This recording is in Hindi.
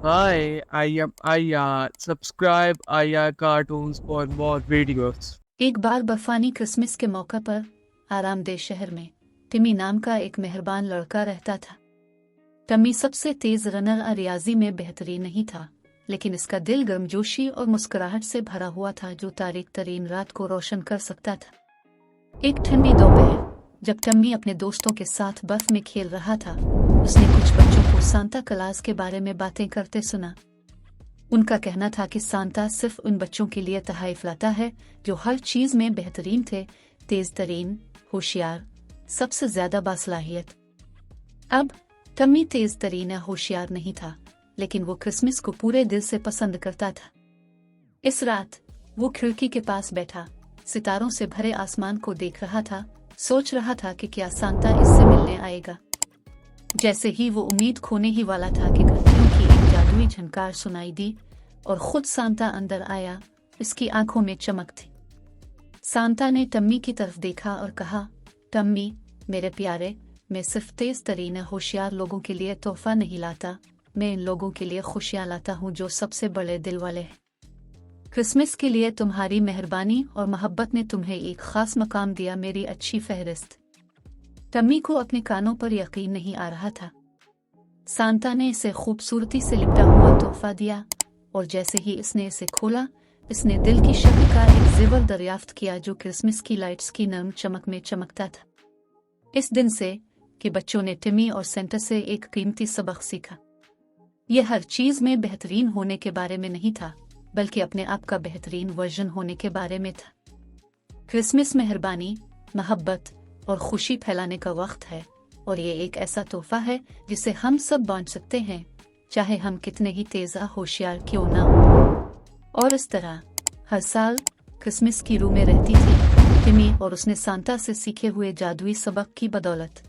Hi, I am Aya. Subscribe Aya Cartoons for more videos. एक बार बर्फानी क्रिसमस के मौका पर आरामदेह शहर में टिमी नाम का एक मेहरबान लड़का रहता था। टमी सबसे तेज रनर और रियाजी में बेहतरीन नहीं था, लेकिन इसका दिल गर्मजोशी और मुस्कुराहट से भरा हुआ था जो तारीख तरीन रात को रोशन कर सकता था। एक ठंडी दोपहर जब टमी अपने दोस्तों के साथ बर्फ में खेल रहा था, उसने कुछ बच्चों को सांता क्लॉज के बारे में बातें करते सुना। उनका कहना था कि सांता सिर्फ उन बच्चों के लिए तोहफे लाता है जो हर चीज में बेहतरीन थे, तेज तरीन, होशियार, सबसे ज्यादा बासलाहियत। अब टमी तेज तरीन या होशियार नहीं था, लेकिन वो क्रिसमस को पूरे दिल से पसंद करता था। इस रात वो खिड़की के पास बैठा सितारों से भरे आसमान को देख रहा था, सोच रहा था कि क्या सांता इससे मिलने आएगा। जैसे ही वो उम्मीद खोने ही वाला था कि घंटियों की एक जादुई झनकार सुनाई दी और खुद सांता अंदर आया। इसकी आंखों में चमक थी। सांता ने टम्मी की तरफ देखा और कहा, टम्मी मेरे प्यारे, मैं सिर्फ तेज तरीन होशियार लोगों के लिए तोहफा नहीं लाता, मैं इन लोगों के लिए खुशियां लाता हूँ जो सबसे बड़े दिल वाले हैं। क्रिसमस के लिए तुम्हारी मेहरबानी और मोहब्बत ने तुम्हें एक खास मकाम दिया, मेरी अच्छी फहरिस्त। टम्मी को अपने कानों पर यकीन नहीं आ रहा था। सांता ने इसे खूबसूरती से लिपटा हुआ तोहफा दिया और जैसे ही इसने इसे खोला, इसने दिल की शक्ल का एक जेवर दरियाफ्त किया जो क्रिसमस की लाइट्स की नरम चमक में चमकता था। इस दिन से कि बच्चों ने टिमी और सेंटा से एक कीमती सबक सीखा। यह हर चीज में बेहतरीन होने के बारे में नहीं था, बल्कि अपने आप का बेहतरीन वर्जन होने के बारे में था। क्रिसमस मेहरबानी, मोहब्बत और खुशी फैलाने का वक्त है, और ये एक ऐसा तोहफा है जिसे हम सब बांट सकते हैं, चाहे हम कितने ही तेज होशियार क्यों ना हो। और इस तरह हर साल क्रिसमस की रूह में रहती थी टिमी और उसने सांता से सीखे हुए जादुई सबक की बदौलत।